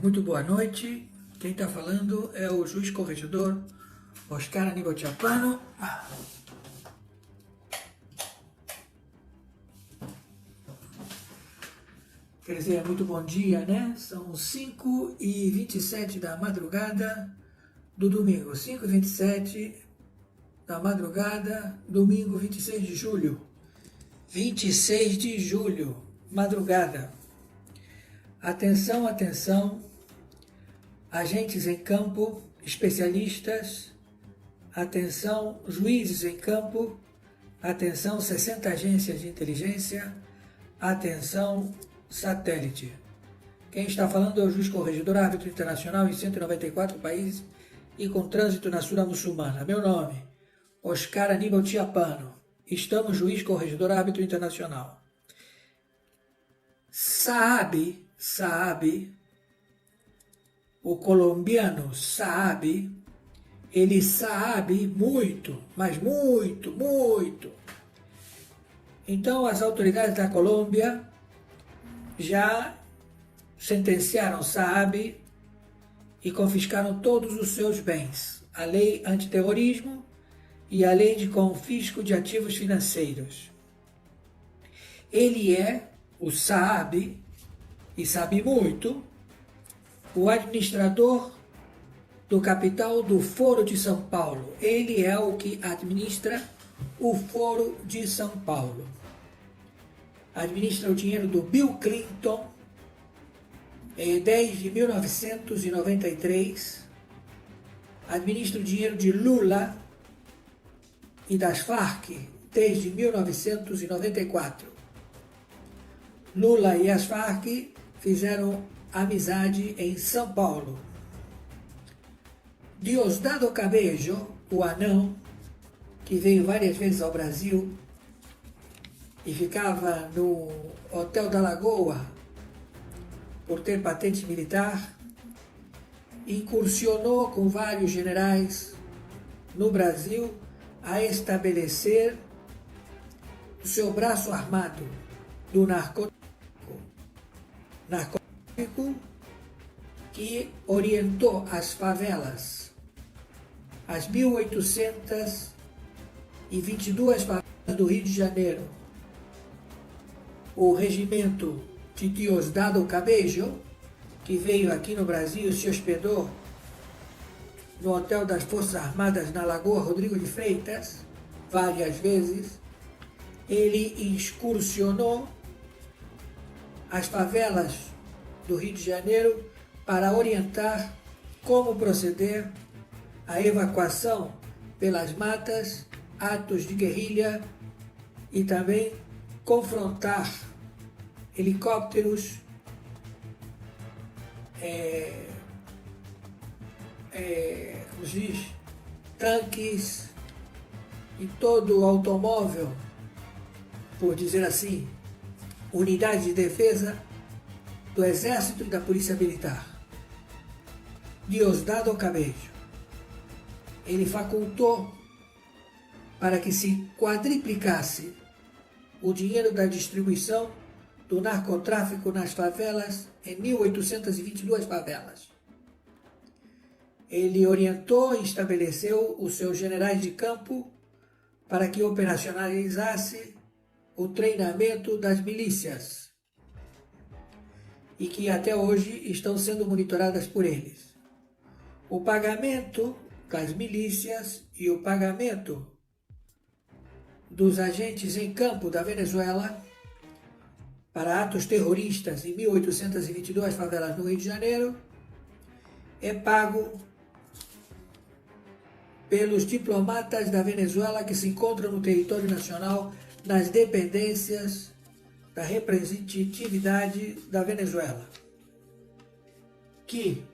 Muito boa noite. Quem está falando é o juiz corregedor Oscar Aníbal Chiappano. Quer dizer, muito bom dia, né? São 5h27 da madrugada do domingo. 5h27 da madrugada, domingo 26 de julho. 26 de julho, madrugada. Atenção, atenção, agentes em campo, especialistas, atenção, juízes em campo, atenção, 60 agências de inteligência, atenção, satélite. Quem está falando é o juiz corregedor árbitro internacional em 194 países e com trânsito na Sura Muçulmana. Meu nome, Oscar Aníbal Chiappano. Estamos juiz corregedor árbitro internacional. Saab, o colombiano Saab, ele sabe muito, mas muito, muito. Então as autoridades da Colômbia já sentenciaram Saab e confiscaram todos os seus bens. A lei antiterrorismo e a lei de confisco de ativos financeiros. Ele é, o Saab, e sabe muito, o administrador do capital do Foro de São Paulo. Ele é o que administra o Foro de São Paulo. Administra o dinheiro do Bill Clinton desde 1993. Administra o dinheiro de Lula e das Farc desde 1994. Lula e as Farc fizeram amizade em São Paulo. Diosdado Cabello, o anão, que veio várias vezes ao Brasil e ficava no Hotel da Lagoa por ter patente militar, incursionou com vários generais no Brasil a estabelecer o seu braço armado do narcotráfico que orientou as favelas, as 1.822 favelas do Rio de Janeiro. O regimento de Diosdado Cabello, que veio aqui no Brasil e se hospedou no Hotel das Forças Armadas na Lagoa Rodrigo de Freitas, várias vezes, ele excursionou as favelas do Rio de Janeiro para orientar como proceder à evacuação pelas matas, atos de guerrilha e também confrontar helicópteros, como se diz, tanques e todo o automóvel, por dizer assim, unidade de defesa do Exército e da Polícia Militar. Diosdado Cabello, ele facultou para que se quadriplicasse o dinheiro da distribuição do narcotráfico nas favelas, em 1.822 favelas. Ele orientou e estabeleceu os seus generais de campo para que operacionalizasse o treinamento das milícias e que até hoje estão sendo monitoradas por eles. O pagamento das milícias e o pagamento dos agentes em campo da Venezuela para atos terroristas em 1.822 favelas no Rio de Janeiro é pago pelos diplomatas da Venezuela que se encontram no território nacional nas dependências da representatividade da Venezuela, que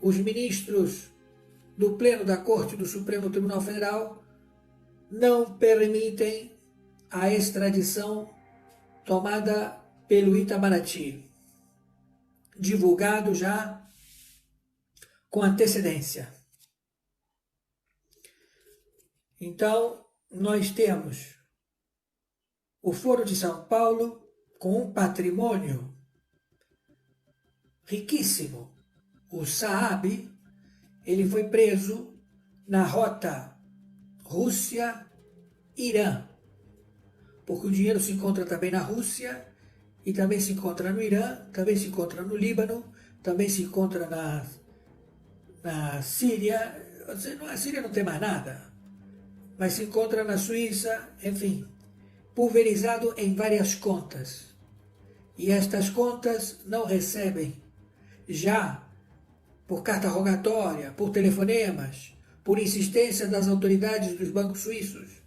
os ministros do Pleno da Corte do Supremo Tribunal Federal não permitem a extradição tomada pelo Itamaraty, divulgado já com antecedência. Então, nós temos o Foro de São Paulo com um patrimônio riquíssimo, o Saab, ele foi preso na rota Rússia-Irã, porque o dinheiro se encontra também na Rússia, e também se encontra no Irã, também se encontra no Líbano, também se encontra na Síria. A Síria não tem mais nada, mas se encontra na Suíça, enfim, pulverizado em várias contas. E estas contas não recebem já por carta rogatória, por telefonemas, por insistência das autoridades dos bancos suíços,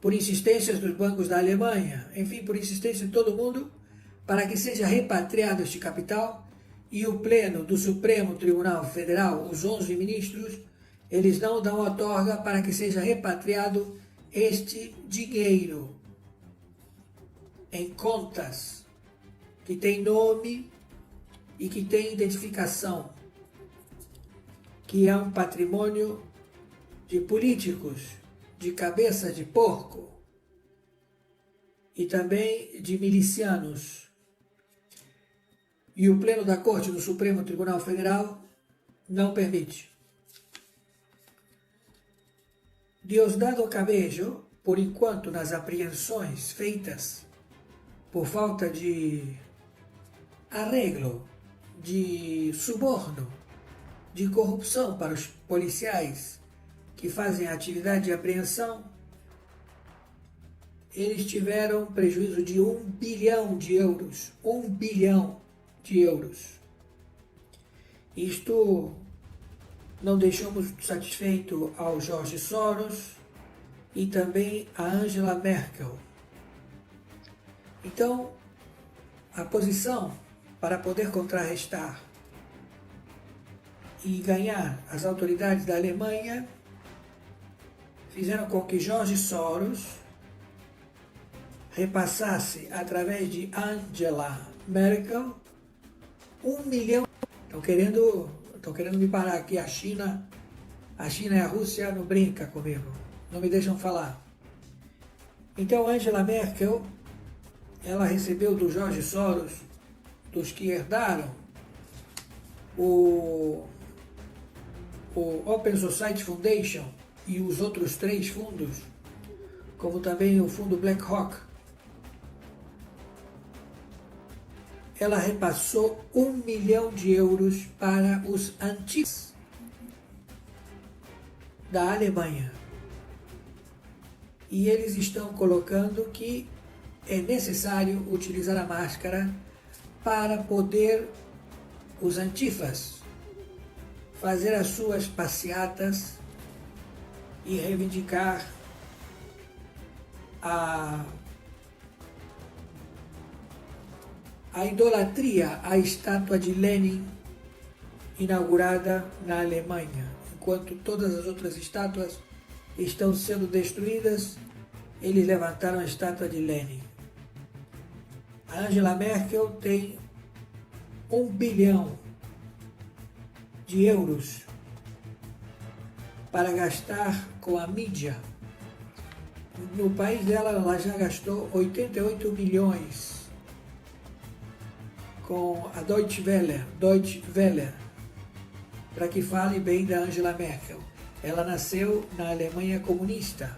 por insistências dos bancos da Alemanha, enfim, por insistência de todo mundo, para que seja repatriado este capital, e o Pleno do Supremo Tribunal Federal, os 11 ministros, eles não dão outorga para que seja repatriado este dinheiro em contas que tem nome e que tem identificação, que é um patrimônio de políticos, de cabeça de porco e também de milicianos. E o Pleno da Corte do Supremo Tribunal Federal não permite. Diosdado Cabello, por enquanto, nas apreensões feitas por falta de arreglo, de suborno, de corrupção para os policiais que fazem a atividade de apreensão, eles tiveram prejuízo de 1 bilhão de euros. 1 bilhão de euros. Isto não deixou muito satisfeito ao Jorge Soros e também a Angela Merkel. Então, a posição para poder contrarrestar e ganhar as autoridades da Alemanha fizeram com que Jorge Soros repassasse através de Angela Merkel 1 milhão. Estão querendo me parar aqui. A China e a Rússia não brinca comigo, não me deixam falar. Então Angela Merkel, ela recebeu do Jorge Soros, dos que herdaram o Open Society Foundation e os outros 3 fundos, como também o fundo BlackRock, ela repassou 1 milhão de euros para os antigos da Alemanha. E eles estão colocando que é necessário utilizar a máscara para poder os antifas fazer as suas passeatas e reivindicar a idolatria à estátua de Lenin inaugurada na Alemanha. Enquanto todas as outras estátuas estão sendo destruídas, eles levantaram a estátua de Lenin. A Angela Merkel tem 1 bilhão de euros para gastar com a mídia. No país dela, ela já gastou 88 milhões com a Deutsche Welle, para que fale bem da Angela Merkel. Ela nasceu na Alemanha comunista,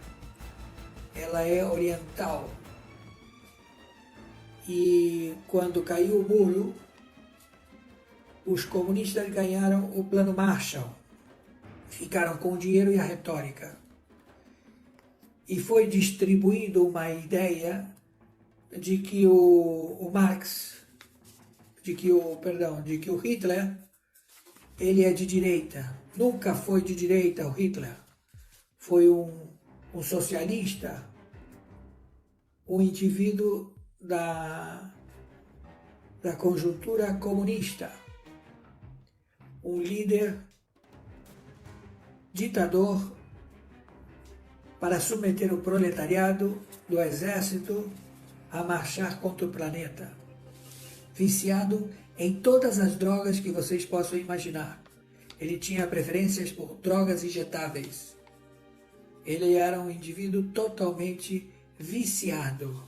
ela é oriental. E quando caiu o muro, os comunistas ganharam o Plano Marshall, ficaram com o dinheiro e a retórica. E foi distribuído uma ideia de que o Hitler, ele é de direita. Nunca foi de direita o Hitler. Foi um socialista, um indivíduo da conjuntura comunista, um líder ditador para submeter o proletariado do exército a marchar contra o planeta, viciado em todas as drogas que vocês possam imaginar. Ele tinha preferências por drogas injetáveis. Ele era um indivíduo totalmente viciado.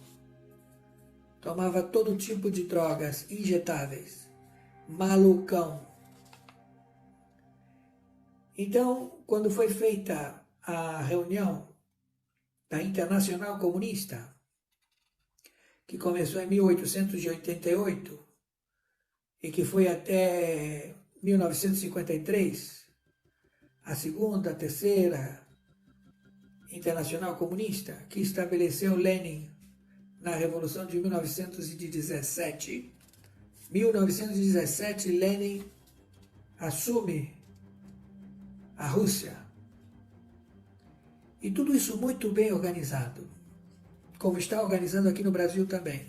Tomava todo tipo de drogas injetáveis. malucão. Então, quando foi feita a reunião da Internacional Comunista, que começou em 1888 e que foi até 1953, a segunda, a terceira Internacional Comunista, que estabeleceu Lenin na Revolução de 1917. 1917, Lenin assume a Rússia. E tudo isso muito bem organizado, como está organizado aqui no Brasil também.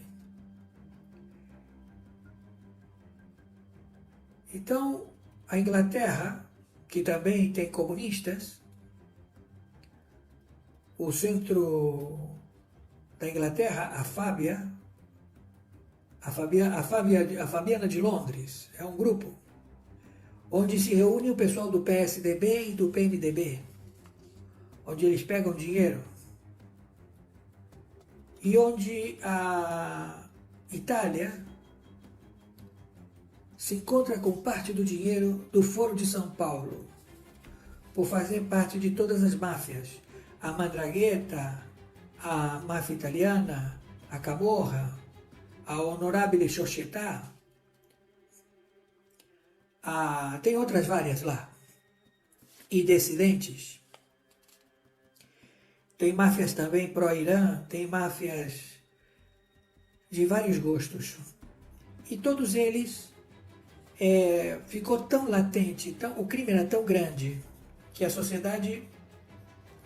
Então, a Inglaterra, que também tem comunistas, o centro da Inglaterra, a Fabiana de Londres, é um grupo onde se reúne o pessoal do PSDB e do PMDB, onde eles pegam dinheiro e onde a Itália se encontra com parte do dinheiro do Foro de São Paulo, por fazer parte de todas as máfias, a Mandragheta, a máfia italiana, a Camorra, a Honorable Società, tem outras várias lá, e dissidentes. Tem máfias também pró-Irã, tem máfias de vários gostos. E todos eles ficou tão latente, o crime era tão grande, que a sociedade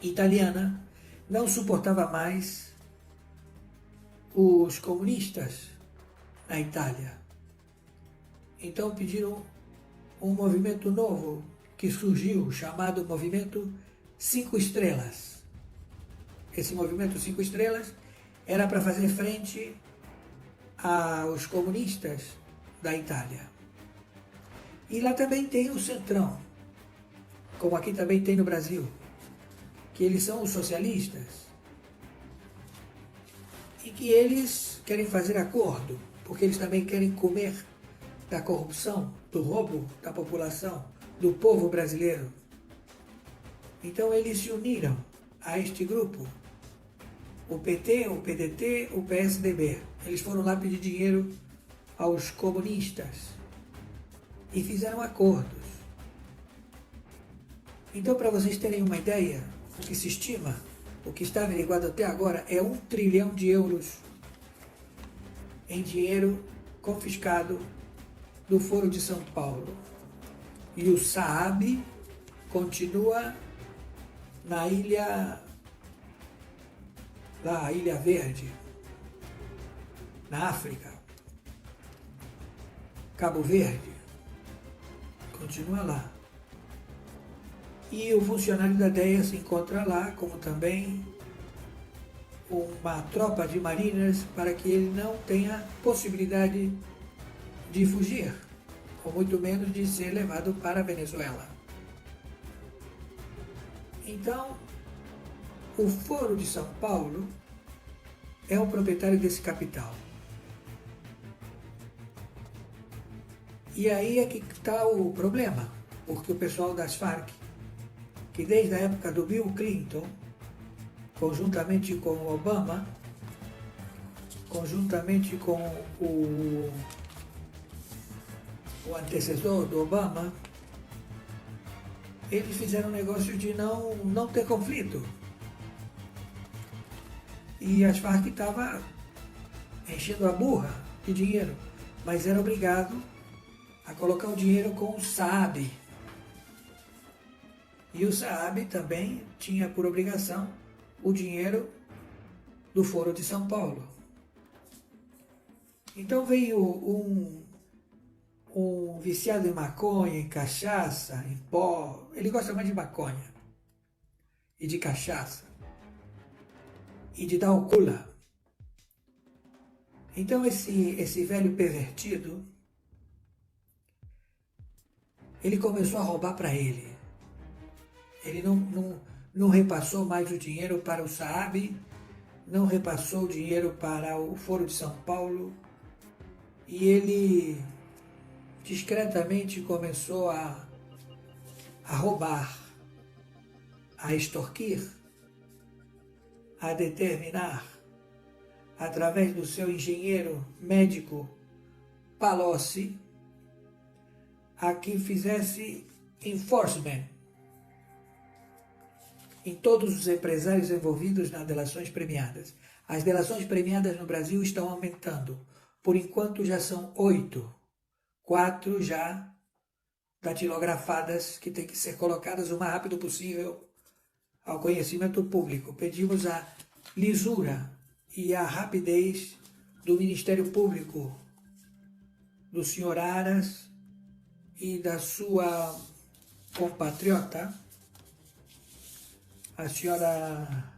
italiana não suportava mais os comunistas na Itália. Então pediram um movimento novo que surgiu, chamado Movimento Cinco Estrelas. Esse Movimento Cinco Estrelas era para fazer frente aos comunistas da Itália. E lá também tem o Centrão, como aqui também tem no Brasil, que eles são os socialistas e que eles querem fazer acordo, porque eles também querem comer da corrupção, do roubo da população, do povo brasileiro. Então eles se uniram a este grupo, o PT, o PDT, o PSDB. Eles foram lá pedir dinheiro aos comunistas e fizeram acordos. Então, para vocês terem uma ideia, o que se estima, o que está averiguado até agora é 1 trilhão de euros em dinheiro confiscado do Foro de São Paulo. E o Saab continua na ilha Verde, na África, Cabo Verde, continua lá. E o funcionário da DEA se encontra lá, como também uma tropa de mariners, para que ele não tenha possibilidade de fugir, ou muito menos de ser levado para a Venezuela. Então, o Foro de São Paulo é o proprietário desse capital. E aí é que está o problema, porque o pessoal das Farc, que desde a época do Bill Clinton, conjuntamente com o Obama, conjuntamente com o antecessor do Obama, eles fizeram um negócio de não ter conflito. E as Farc estavam enchendo a burra de dinheiro, mas era obrigado a colocar o dinheiro com o Saab. E o Saab também tinha por obrigação o dinheiro do Foro de São Paulo. Então veio um viciado em maconha, em cachaça, em pó. Ele gosta mais de maconha e de cachaça e de dar o cula. Então esse velho pervertido, ele começou a roubar para ele. Ele não repassou mais o dinheiro para o Saab, não repassou o dinheiro para o Foro de São Paulo, e ele discretamente começou a roubar, a extorquir, a determinar, através do seu engenheiro médico Palocci, a que fizesse enforcement em todos os empresários envolvidos nas delações premiadas. As delações premiadas no Brasil estão aumentando. Por enquanto já são 8. 4 já datilografadas, que têm que ser colocadas o mais rápido possível ao conhecimento público. Pedimos a lisura e a rapidez do Ministério Público, do senhor Aras e da sua compatriota, a senhora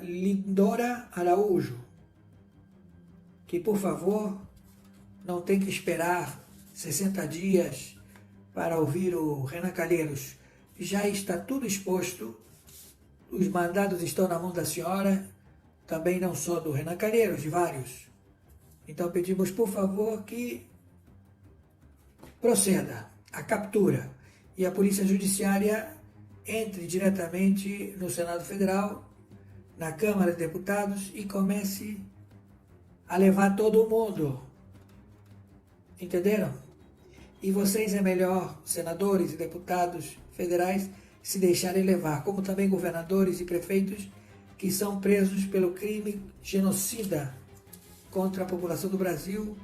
Lindora Araújo, que, por favor, não tem que esperar 60 dias para ouvir o Renan Calheiros. Já está tudo exposto, os mandados estão na mão da senhora, também não só do Renan Calheiros, de vários. Então pedimos, por favor, que proceda a captura e a Polícia Judiciária entre diretamente no Senado Federal, na Câmara de Deputados, e comece a levar todo mundo. Entenderam? E vocês é melhor, senadores e deputados federais, se deixarem levar, como também governadores e prefeitos que são presos pelo crime genocida contra a população do Brasil,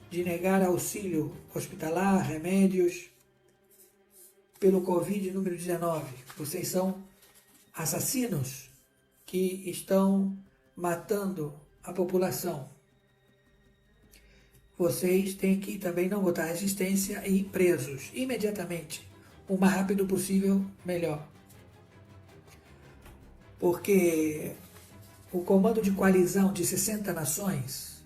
de negar auxílio hospitalar, remédios, pelo Covid número 19. Vocês são assassinos que estão matando a população. Vocês têm que também não votar resistência e ir presos imediatamente. O mais rápido possível, melhor. Porque o comando de coalizão de 60 nações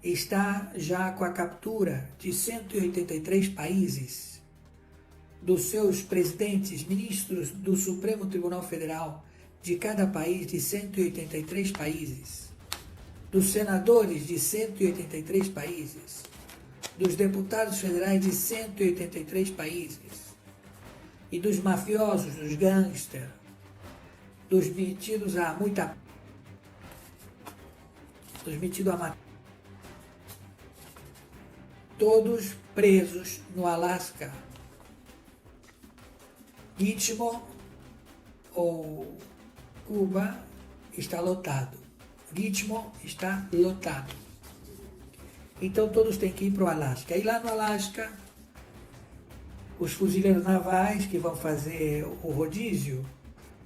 está já com a captura de 183 países, dos seus presidentes, ministros do Supremo Tribunal Federal de cada país, de 183 países, dos senadores de 183 países, dos deputados federais de 183 países, e dos mafiosos, dos gangsters, dos metidos a muita... dos metidos a matar. Todos presos no Alasca. Gitmo ou Cuba está lotado. Gitmo está lotado. Então todos têm que ir para o Alasca. E lá no Alasca, os fuzileiros navais que vão fazer o rodízio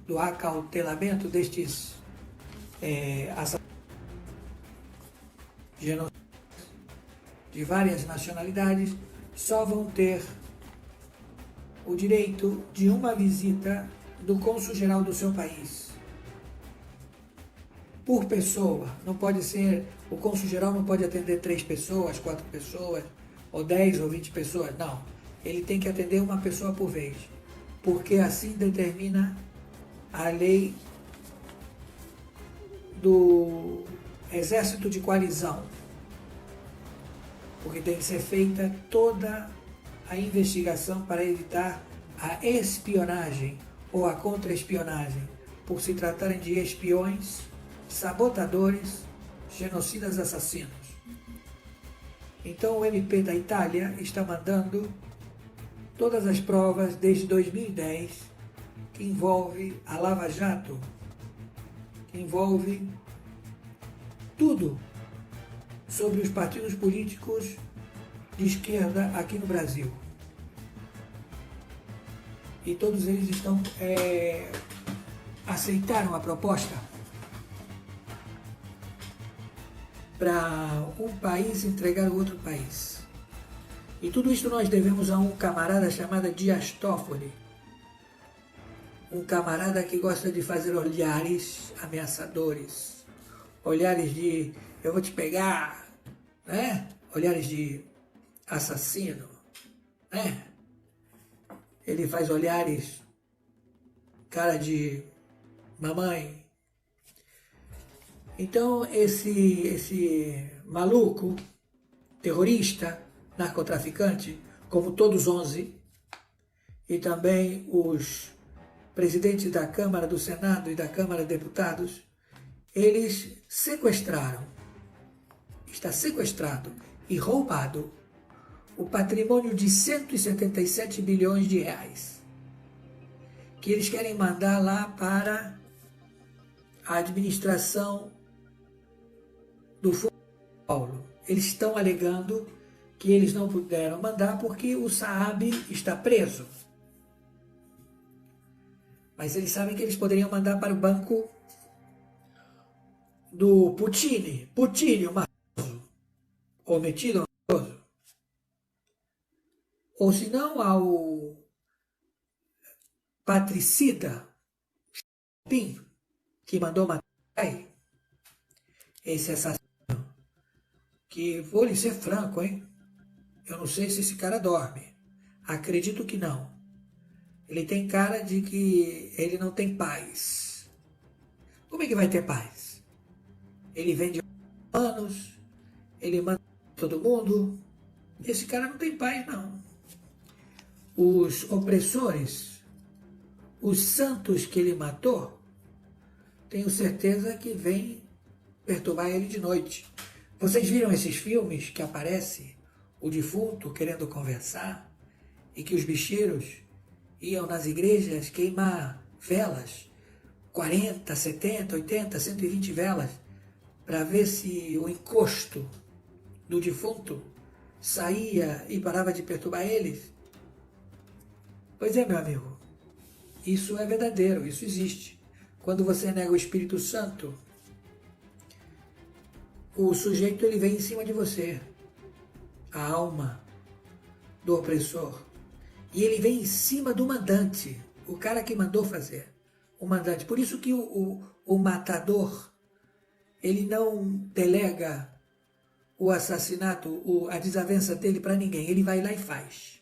do acautelamento destes genocidas de várias nacionalidades, só vão ter o direito de uma visita do cônsul-geral do seu país. Por pessoa, não pode ser, o cônsul-geral não pode atender 3 pessoas, 4 pessoas, ou 10 ou 20 pessoas, não. Ele tem que atender uma pessoa por vez, porque assim determina a lei do exército de coalizão, porque tem que ser feita toda a investigação para evitar a espionagem ou a contra-espionagem, por se tratarem de espiões, sabotadores, genocidas assassinos. Então o MP da Itália está mandando todas as provas desde 2010 que envolve a Lava Jato, que envolve tudo sobre os partidos políticos de esquerda aqui no Brasil. E todos eles estão aceitaram a proposta para um país entregar o outro país. E tudo isso nós devemos a um camarada chamado Dias Toffoli, um camarada que gosta de fazer olhares ameaçadores, olhares de eu vou te pegar, né? Olhares de assassino, né? Ele faz olhares, cara de mamãe. Então esse maluco terrorista, narcotraficante, como todos 11, e também os presidentes da Câmara, do Senado e da Câmara de Deputados, eles sequestraram, está sequestrado e roubado o patrimônio de 177 bilhões de reais, que eles querem mandar lá para a administração do Fundo de São Paulo. Eles estão alegando que eles não puderam mandar porque o Saab está preso. Mas eles sabem que eles poderiam mandar para o banco do Putin, o mafioso, ou metido mafioso. Ou se não, ao patricida Pim, que mandou matar esse assassino, que vou lhe ser franco, hein? Eu não sei se esse cara dorme. Acredito que não. Ele tem cara de que ele não tem paz. Como é que vai ter paz? Ele vende anos, ele manda todo mundo. Esse cara não tem paz, não. Os opressores, os santos que ele matou, tenho certeza que vêm perturbar ele de noite. Vocês viram esses filmes que aparece o defunto querendo conversar e que os bicheiros iam nas igrejas queimar velas, 40, 70, 80, 120 velas, para ver se o encosto do defunto saía e parava de perturbar eles? Pois é, meu amigo, isso é verdadeiro, isso existe. Quando você nega o Espírito Santo, o sujeito ele vem em cima de você, a alma do opressor. E ele vem em cima do mandante, o cara que mandou fazer, o mandante. Por isso que o matador, ele não delega o assassinato, a desavença dele para ninguém. Ele vai lá e faz.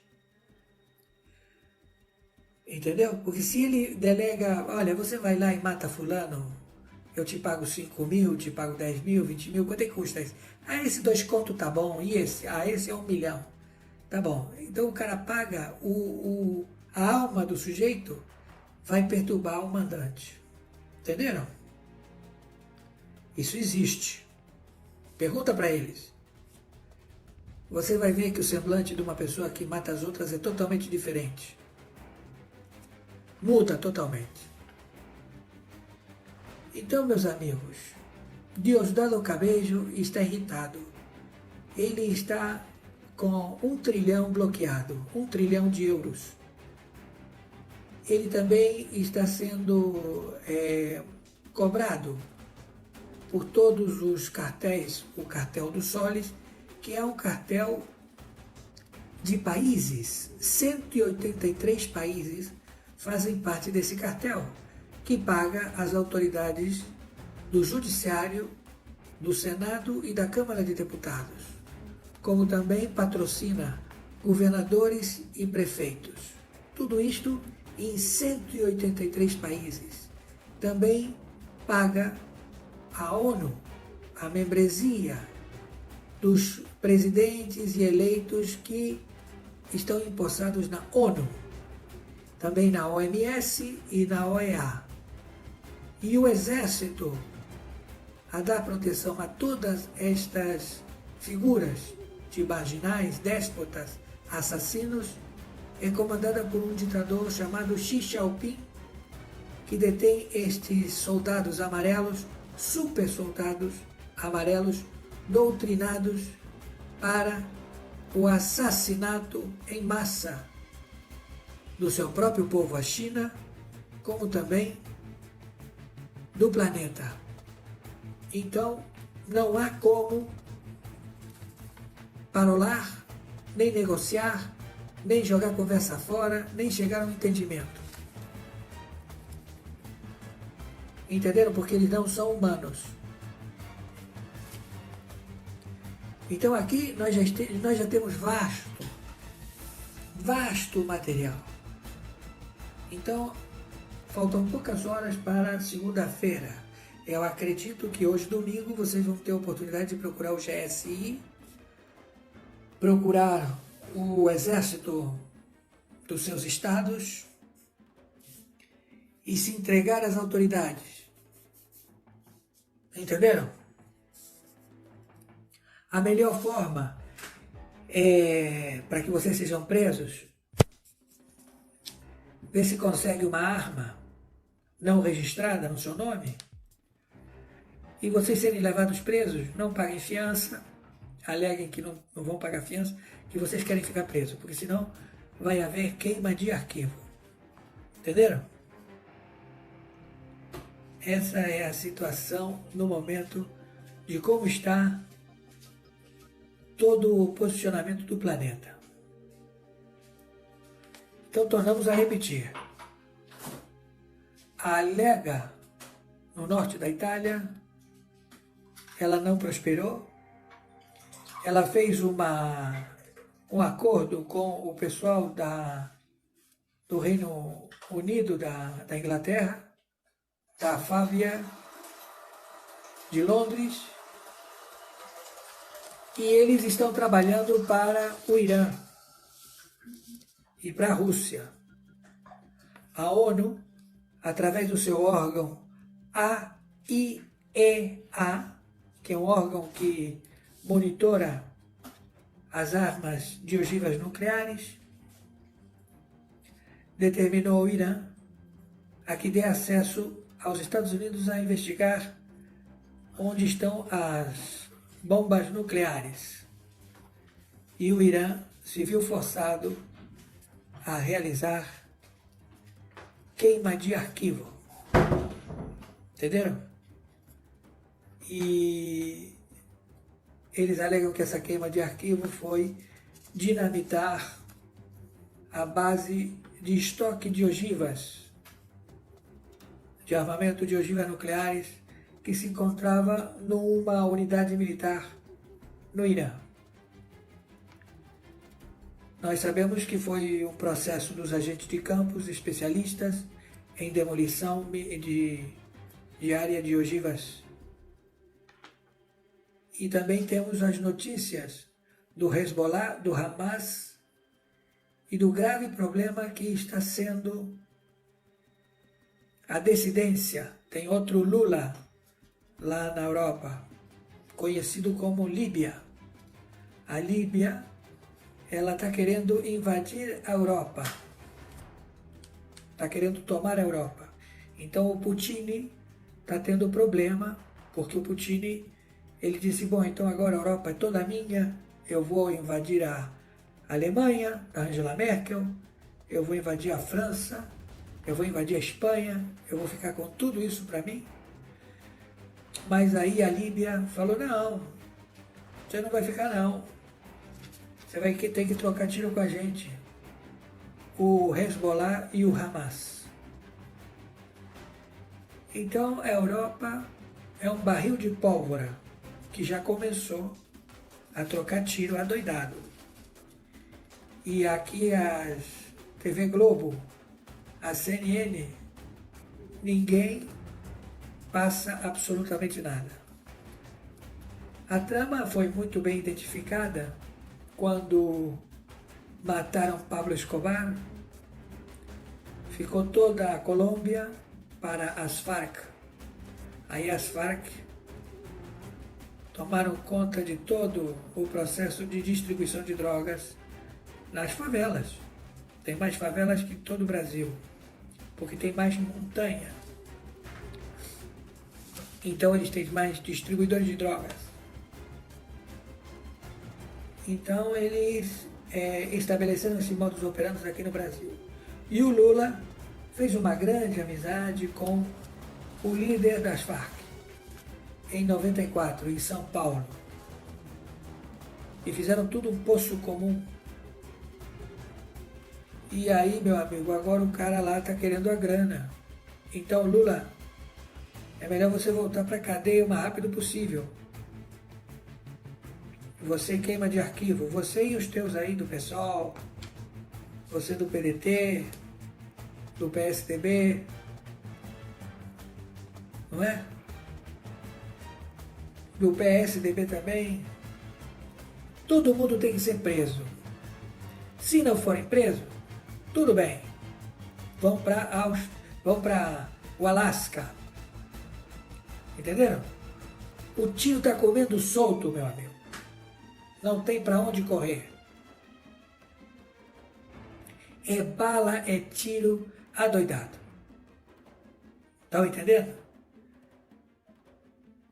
Entendeu? Porque se ele delega, olha, você vai lá e mata fulano, eu te pago 5 mil, te pago 10 mil, 20 mil, quanto é que custa isso? Ah, esse 2 contos tá bom, e esse? Ah, esse é 1 milhão. Tá bom, então o cara paga, a alma do sujeito vai perturbar o mandante. Entenderam? Isso existe. Pergunta para eles. Você vai ver que o semblante de uma pessoa que mata as outras é totalmente diferente. Muda totalmente. Então, meus amigos, Diosdado Cabello está irritado. Ele está com 1 trilhão bloqueado, 1 trilhão de euros. Ele também está sendo cobrado por todos os cartéis, o cartel do Solis, que é um cartel de países, 183 países fazem parte desse cartel, que paga as autoridades do Judiciário, do Senado e da Câmara de Deputados, como também patrocina governadores e prefeitos. Tudo isto em 183 países. Também paga a ONU, a membresia dos presidentes e eleitos que estão empossados na ONU, também na OMS e na OEA. E o Exército, a dar proteção a todas estas figuras de marginais, déspotas, assassinos, é comandada por um ditador chamado Xi Jinping, que detém estes soldados amarelos, super soldados amarelos, doutrinados para o assassinato em massa do seu próprio povo, a China, como também do planeta. Então, não há como parolar, nem negociar, nem jogar conversa fora, nem chegar a um entendimento. Entenderam? Porque eles não são humanos. Então aqui nós já temos vasto material. Então, faltam poucas horas para segunda-feira. Eu acredito que hoje, domingo, vocês vão ter a oportunidade de procurar o GSI procurar o exército dos seus estados e se entregar às autoridades. Entenderam? A melhor forma para que vocês sejam presos, ver se consegue uma arma não registrada no seu nome e vocês serem levados presos, não paguem fiança, aleguem que não vão pagar fiança, que vocês querem ficar presos, porque senão vai haver queima de arquivo. Entenderam? Essa é a situação no momento de como está todo o posicionamento do planeta. Então tornamos a repetir. A Lega, no norte da Itália, ela não prosperou. Ela fez um acordo com o pessoal do Reino Unido da Inglaterra, da Fábia de Londres, e eles estão trabalhando para o Irã e para a Rússia. A ONU, através do seu órgão AIEA, que é um órgão que monitora as armas de ogivas nucleares, determinou ao Irã a que dê acesso aos Estados Unidos a investigar onde estão as bombas nucleares. E o Irã se viu forçado a realizar queima de arquivo. Entenderam? E eles alegam que essa queima de arquivo foi dinamitar a base de estoque de ogivas, de armamento de ogivas nucleares, que se encontrava numa unidade militar no Irã. Nós sabemos que foi um processo dos agentes de campos especialistas em demolição de área de ogivas. E também temos as notícias do Hezbollah, do Hamas e do grave problema que está sendo a dissidência. Tem outro Lula lá na Europa, conhecido como Líbia. A Líbia, ela está querendo invadir a Europa, está querendo tomar a Europa. Então o Putin está tendo problema, porque o Putin, ele disse, bom, então agora a Europa é toda minha, eu vou invadir a Alemanha, a Angela Merkel, eu vou invadir a França, eu vou invadir a Espanha, eu vou ficar com tudo isso para mim. Mas aí a Líbia falou, não, você não vai ficar não, você vai ter que trocar tiro com a gente, o Hezbollah e o Hamas. Então a Europa é um barril de pólvora que já começou a trocar tiro adoidado. E aqui a TV Globo, a CNN, ninguém passa absolutamente nada. A trama foi muito bem identificada quando mataram Pablo Escobar. Ficou toda a Colômbia para as Farc. Aí as Farc tomaram conta de todo o processo de distribuição de drogas nas favelas. Tem mais favelas que todo o Brasil, porque tem mais montanha. Então eles têm mais distribuidores de drogas. Então eles estabeleceram esse modus operandi aqui no Brasil. E o Lula fez uma grande amizade com o líder das Farc, em 94, em São Paulo. E fizeram tudo um poço comum. E aí, meu amigo, agora o cara lá está querendo a grana. Então, Lula, é melhor você voltar para a cadeia o mais rápido possível. Você queima de arquivo, você e os teus aí do PSOL, você do PDT, do PSDB, não é? Do PSDB também. todo mundo tem que ser preso. Se não forem presos, tudo bem. Vão para o Alasca. Entenderam? O tiro está comendo solto, meu amigo. Não tem para onde correr. É bala, é tiro adoidado. Estão entendendo?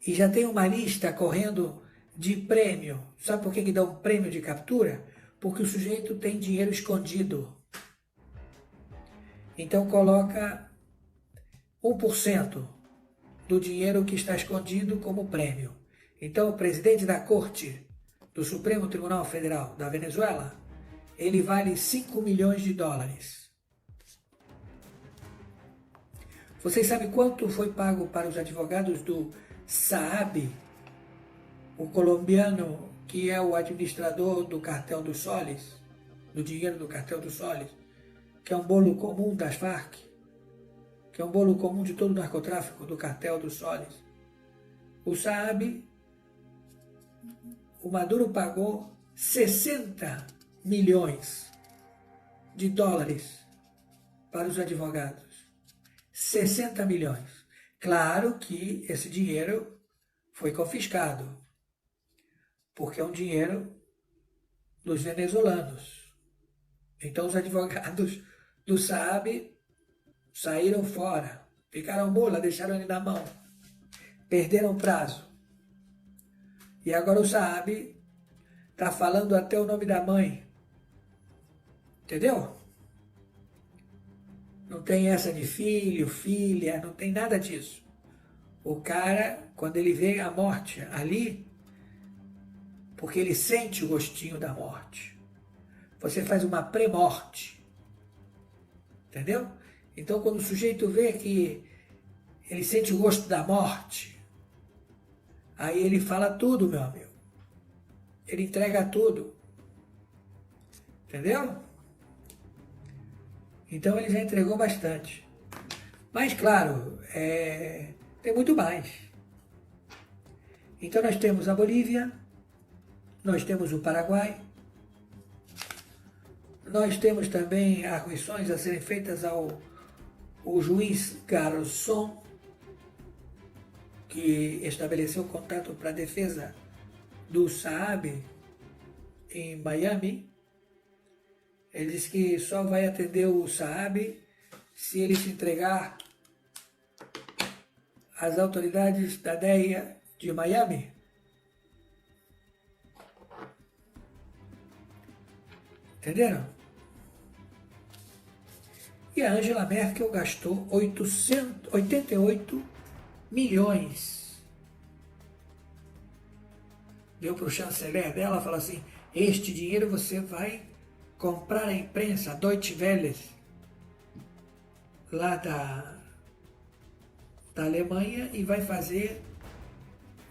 E já tem uma lista correndo de prêmio. Sabe por que dá um prêmio de captura? Porque o sujeito tem dinheiro escondido. Então coloca 1% do dinheiro que está escondido como prêmio. Então o presidente da Corte do Supremo Tribunal Federal da Venezuela, ele vale 5 milhões de dólares. Vocês sabem quanto foi pago para os advogados do Saab, o colombiano que é o administrador do Cartel dos Soles, do dinheiro do Cartel dos Soles, que é um bolo comum das Farc, que é um bolo comum de todo o narcotráfico do Cartel dos Soles. O Saab, o Maduro pagou 60 milhões de dólares para os advogados. 60 milhões. Claro que esse dinheiro foi confiscado, porque é um dinheiro dos venezuelanos. Então os advogados do Saab saíram fora, ficaram mula, deixaram ele na mão, perderam o prazo. E agora o Saab está falando até o nome da mãe. Entendeu? Não tem essa de filho, filha, não tem nada disso. O cara, quando ele vê a morte ali, porque ele sente o gostinho da morte. Você faz uma pré-morte. Entendeu? Então, quando o sujeito vê que ele sente o gosto da morte, aí ele fala tudo, meu amigo. Ele entrega tudo. Entendeu? Então ele já entregou bastante. Mas, claro, tem muito mais. Então nós temos a Bolívia, nós temos o Paraguai, nós temos também arguições a serem feitas ao juiz Garzón, que estabeleceu contato para a defesa do Saab em Miami. Ele disse que só vai atender o Saab se ele se entregar às autoridades da DEA de Miami. Entenderam? E a Angela Merkel gastou 88 milhões. Deu para o chanceler dela, falou assim, este dinheiro você vai comprar a imprensa, a Deutsche Welle, lá da Alemanha, e vai fazer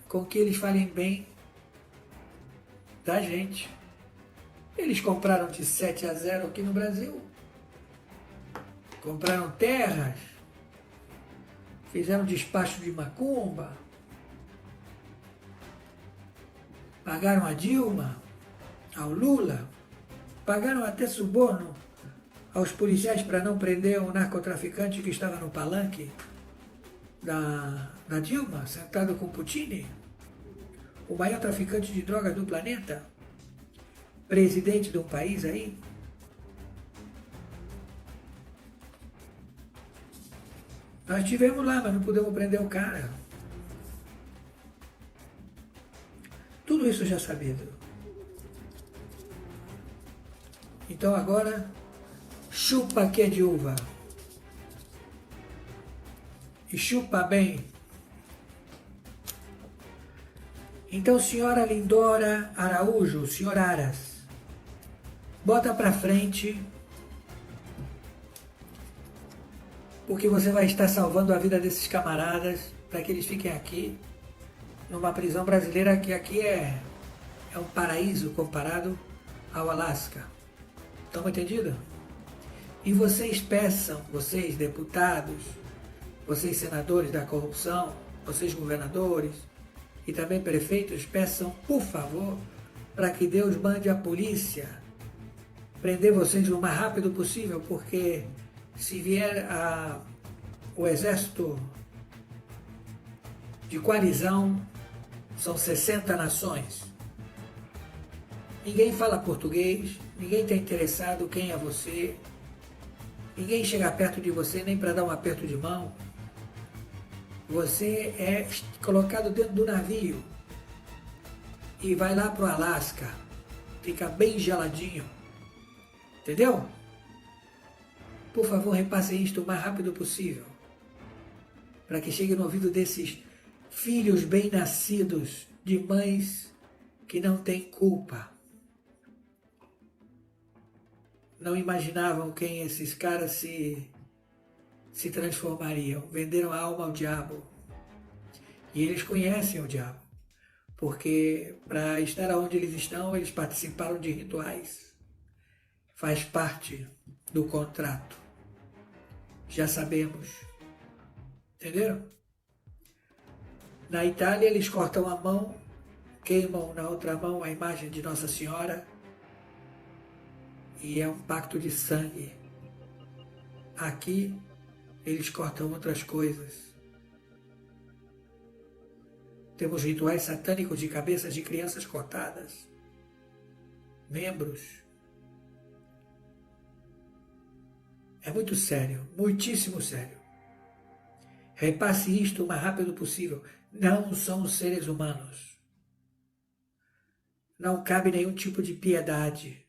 com que eles falem bem da gente. Eles compraram de 7-0 aqui no Brasil, compraram terras, fizeram despacho de macumba, pagaram a Dilma, ao Lula, pagaram até suborno aos policiais para não prender o narcotraficante que estava no palanque da Dilma, sentado com Putin, o maior traficante de drogas do planeta, presidente de um país aí. Nós estivemos lá, mas não pudemos prender o cara. Tudo isso já sabido. Então agora, chupa que é de uva. E chupa bem. Então, senhora Lindora Araújo, senhor Aras, bota pra frente, porque você vai estar salvando a vida desses camaradas para que eles fiquem aqui, numa prisão brasileira que aqui é um paraíso comparado ao Alasca. Estão entendidos? E vocês peçam, vocês deputados, vocês senadores da corrupção, vocês governadores e também prefeitos, peçam, por favor, para que Deus mande a polícia prender vocês o mais rápido possível, porque se vier o exército de coalizão, são 60 nações. Ninguém fala português, ninguém está interessado quem é você, ninguém chega perto de você nem para dar um aperto de mão. Você é colocado dentro do navio e vai lá para o Alasca, fica bem geladinho, entendeu? Por favor, repasse isto o mais rápido possível, para que chegue no ouvido desses filhos bem-nascidos de mães que não têm culpa. Não imaginavam quem esses caras se transformariam. Venderam a alma ao diabo. E eles conhecem o diabo. Porque para estar onde eles estão, eles participaram de rituais. Faz parte do contrato. Já sabemos. Entenderam? Na Itália, eles cortam a mão, queimam na outra mão a imagem de Nossa Senhora, e é um pacto de sangue. Aqui, eles cortam outras coisas. Temos rituais satânicos de cabeças de crianças cortadas, membros. É muito sério, muitíssimo sério. Repasse isto o mais rápido possível. Não são seres humanos. Não cabe nenhum tipo de piedade.